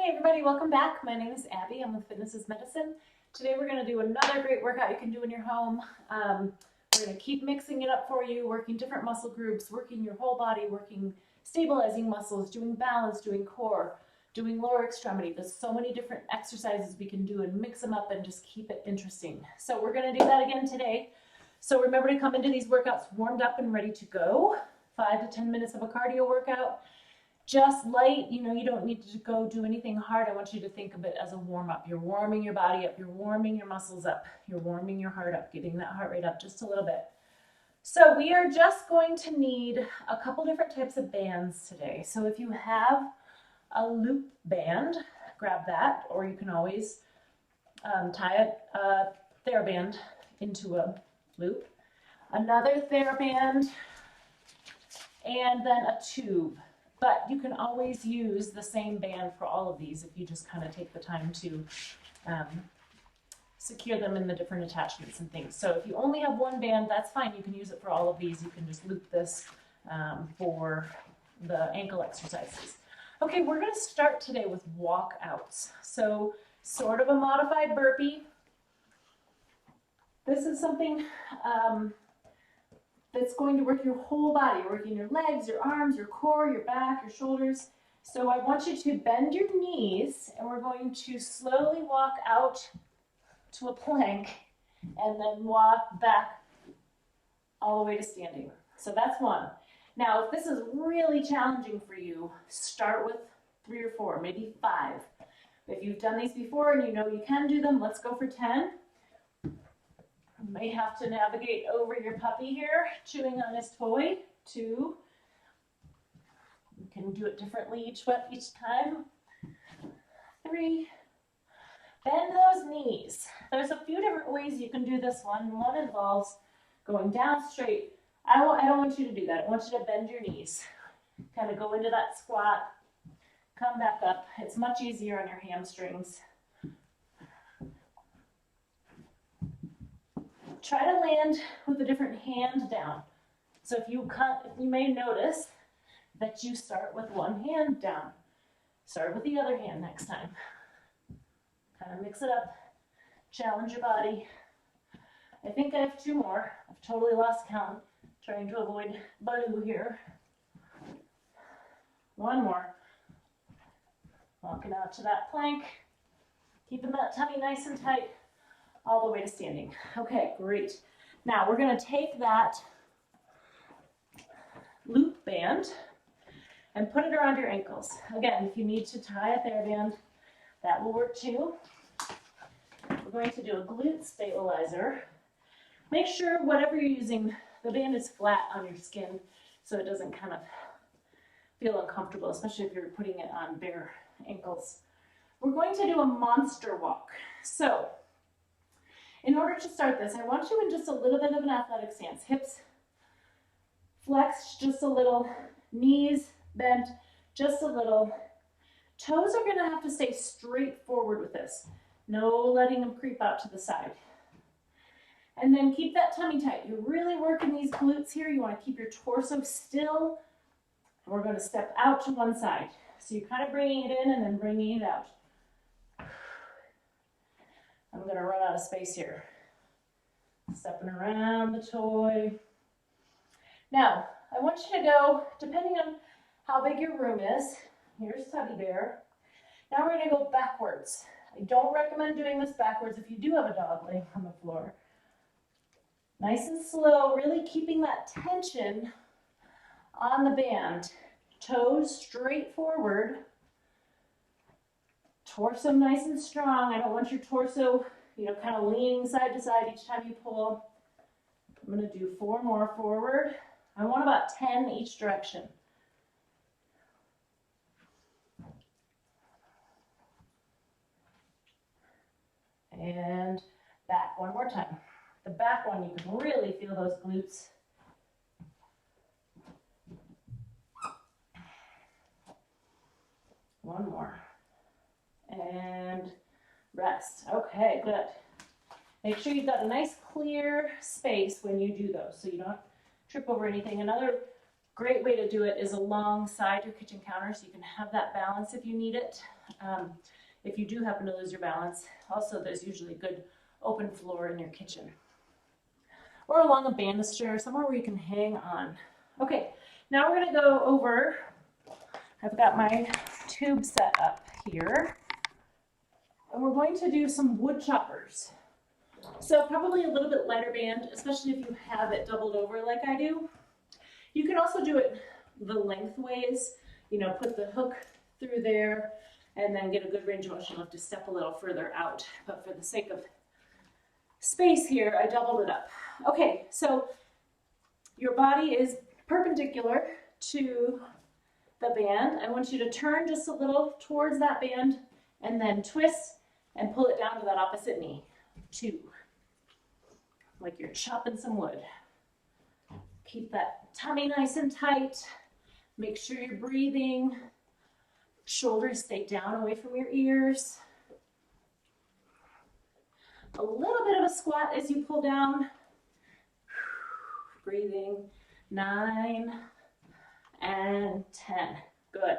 Hey everybody, welcome back. My name is Abby. I'm with Fitness is Medicine. Today we're going to do another great workout you can do in your home. We're going to keep mixing it up for you, working different muscle groups, working your whole body, working stabilizing muscles, doing balance, doing core, doing lower extremity. There's so many different exercises we can do and mix them up and just keep it interesting. So we're going to do that again today. So remember to come into these workouts warmed up and ready to go. 5 to 10 minutes of a cardio workout. Just light, you don't need to go do anything hard. I want you to think of it as a warm-up. You're warming your body up, you're warming your muscles up, you're warming your heart up, getting that heart rate up just a little bit. So we are just going to need a couple different types of bands today. So if you have a loop band, grab that, or you can always tie a TheraBand into a loop, another TheraBand, and then a tube. But you can always use the same band for all of these if you just kind of take the time to secure them in the different attachments and things. So if you only have one band, that's fine. You can use it for all of these. You can just loop this for the ankle exercises. Okay, we're going to start today with walkouts. So sort of a modified burpee. This is something that's going to work your whole body, working your legs, your arms, your core, your back, your shoulders. So I want you to bend your knees, and we're going to slowly walk out to a plank and then walk back all the way to standing. So that's one. Now, if this is really challenging for you, start with 3 or 4, maybe 5. If you've done these before and you know you can do them, let's go for 10. You may have to navigate over your puppy here, chewing on his toy. 2. You can do it differently each time. 3. Bend those knees. There's a few different ways you can do this one. One involves going down straight. I don't want you to do that. I want you to bend your knees. Kind of go into that squat. Come back up. It's much easier on your hamstrings. Try to land with a different hand down. So if you may notice that you start with one hand down. Start with the other hand next time. Kind of mix it up. Challenge your body. I think I have 2 more. I've totally lost count. Trying to avoid Baloo here. 1 more. Walking out to that plank. Keeping that tummy nice and tight. All the way to standing. Okay, great. Now we're going to take that loop band and put it around your ankles. Again, if you need to tie a TheraBand, that will work too. We're going to do a glute stabilizer. Make sure whatever you're using, the band is flat on your skin so it doesn't kind of feel uncomfortable, especially if you're putting it on bare ankles. We're going to do a monster walk. So in order to start this, I want you in just a little bit of an athletic stance. Hips flexed just a little, knees bent just a little. Toes are going to have to stay straight forward with this. No letting them creep out to the side. And then keep that tummy tight. You're really working these glutes here. You want to keep your torso still. And we're going to step out to one side. So you're kind of bringing it in and then bringing it out. I'm going to run out of space here. Stepping around the toy. Now, I want you to go, depending on how big your room is, here's Teddy Bear. Now we're going to go backwards. I don't recommend doing this backwards if you do have a dog laying on the floor. Nice and slow, really keeping that tension on the band. Toes straight forward. Torso nice and strong. I don't want your torso, kind of leaning side to side each time you pull. I'm going to do 4 more forward. I want about 10 each direction. And back 1 more time. The back one, you can really feel those glutes. One more. And rest. Okay, good. Make sure you've got a nice clear space when you do those so you don't trip over anything. Another great way to do it is alongside your kitchen counter so you can have that balance if you need it. if you do happen to lose your balance. Also, there's usually good open floor in your kitchen or along a banister, somewhere where you can hang on. Okay, now we're gonna go over, I've got my tube set up here, and we're going to do some wood choppers. So probably a little bit lighter band, especially if you have it doubled over like I do. You can also do it the lengthways, you know, put the hook through there and then get a good range of motion. You'll have to step a little further out, but for the sake of space here, I doubled it up. Okay, so your body is perpendicular to the band. I want you to turn just a little towards that band and then twist and pull it down to that opposite knee. 2. Like you're chopping some wood. Keep that tummy nice and tight. Make sure you're breathing. Shoulders stay down away from your ears. A little bit of a squat as you pull down. Breathing. 9 and 10. Good.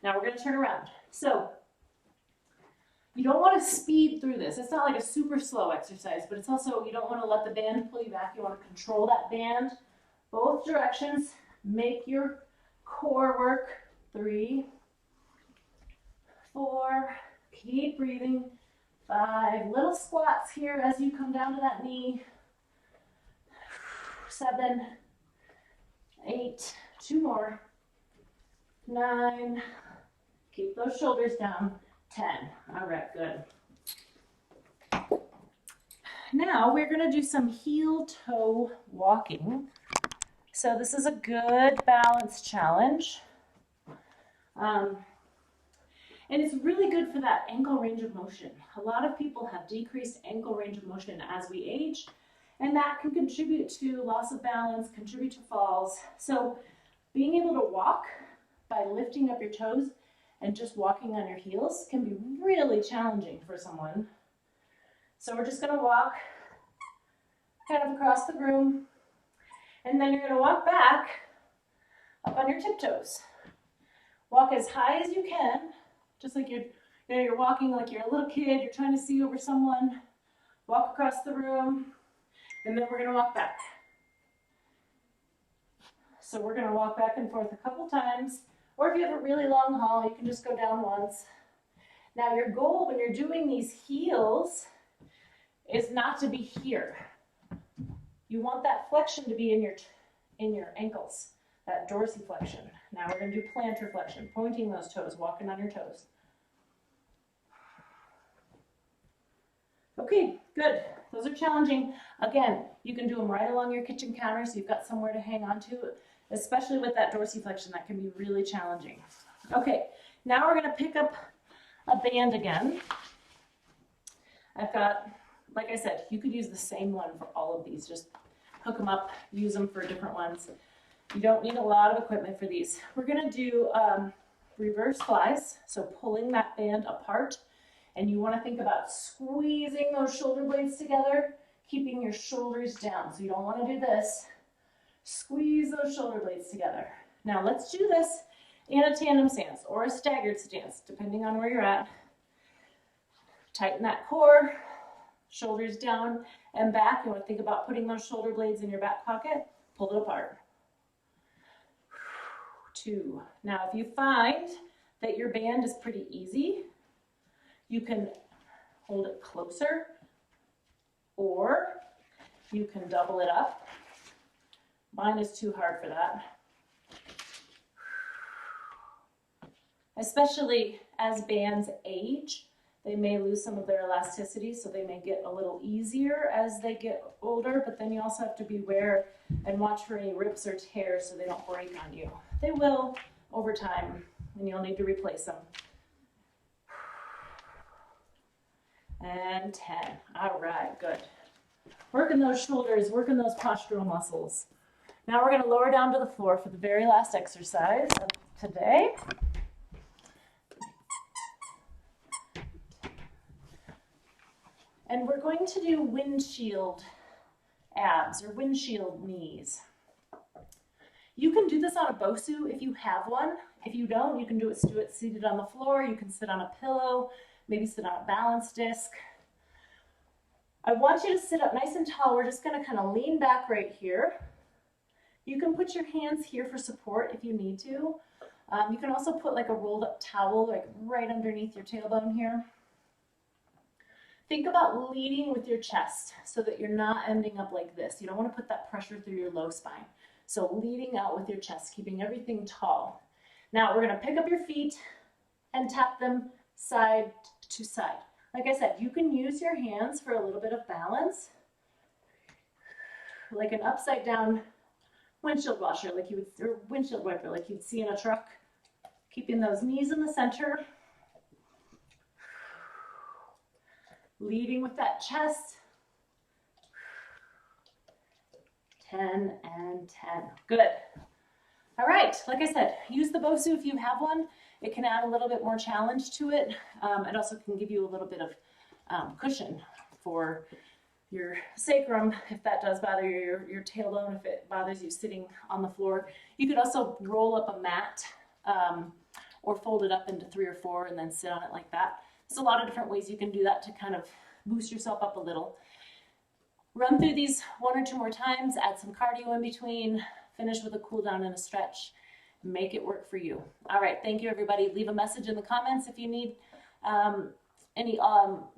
Now we're going to turn around. So you don't want to speed through this. It's not like a super slow exercise, but it's also, you don't want to let the band pull you back. You want to control that band both directions. Make your core work. 3, 4, keep breathing. 5, little squats here as you come down to that knee. 7, 8, 2 more. 9, keep those shoulders down. 10. All right, good. Now we're going to do some heel-toe walking. So this is a good balance challenge. And it's really good for that ankle range of motion. A lot of people have decreased ankle range of motion as we age, and that can contribute to loss of balance, contribute to falls. So being able to walk by lifting up your toes and just walking on your heels can be really challenging for someone. So we're just gonna walk kind of across the room, and then you're gonna walk back up on your tiptoes. Walk as high as you can, just like you're walking like you're a little kid, you're trying to see over someone. Walk across the room, and then we're gonna walk back. So we're gonna walk back and forth a couple times, or if you have a really long haul, you can just go down once. Now your goal when you're doing these heels is not to be here. You want that flexion to be in your ankles, that dorsiflexion. Now we're going to do plantar flexion, pointing those toes, walking on your toes. Okay, good. Those are challenging. Again, you can do them right along your kitchen counter so you've got somewhere to hang on to, especially with that dorsiflexion. That can be really challenging. Okay, now we're going to pick up a band again. I've got, like I said, you could use the same one for all of these. Just hook them up, use them for different ones. You don't need a lot of equipment for these. We're going to do reverse flies, so pulling that band apart. And you want to think about squeezing those shoulder blades together, keeping your shoulders down. So you don't want to do this. Squeeze those shoulder blades together. Now let's do this in a tandem stance or a staggered stance, depending on where you're at. Tighten that core, shoulders down and back. You want to think about putting those shoulder blades in your back pocket. Pull it apart. 2. Now if you find that your band is pretty easy, you can hold it closer, or you can double it up. Mine is too hard for that. Especially as bands age, they may lose some of their elasticity, so they may get a little easier as they get older, but then you also have to beware and watch for any rips or tears so they don't break on you. They will over time, and you'll need to replace them. And 10. All right, good. Working those shoulders, working those postural muscles. Now we're going to lower down to the floor for the very last exercise of today. And we're going to do windshield abs or windshield knees. You can do this on a Bosu if you have one, If you don't, you can do it seated on the floor. You can sit on a pillow, maybe sit on a balance disc. I want you to sit up nice and tall. We're just going to kind of lean back right here. You can put your hands here for support if you need to. You can also put like a rolled up towel like right underneath your tailbone here. Think about leading with your chest so that you're not ending up like this. You don't want to put that pressure through your low spine. So leading out with your chest, keeping everything tall. Now we're going to pick up your feet and tap them side to side. Like I said, you can use your hands for a little bit of balance, like an upside down windshield washer, like you would, or windshield wiper, like you'd see in a truck. Keeping those knees in the center. Leading with that chest. 10 and 10. Good. All right, like I said, use the Bosu if you have one. It can add a little bit more challenge to it. It also can give you a little bit of cushion for your sacrum if that does bother your tailbone, if it bothers you sitting on the floor. You could also roll up a mat or fold it up into 3 or 4 and then sit on it like that. There's a lot of different ways you can do that to kind of boost yourself up a little. Run through these 1 or 2 more times, add some cardio in between, finish with a cool down and a stretch. Make it work for you. All right, thank you everybody. Leave a message in the comments if you need any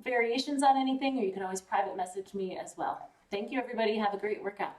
variations on anything, or you can always private message me as well. Thank you everybody. Have a great workout.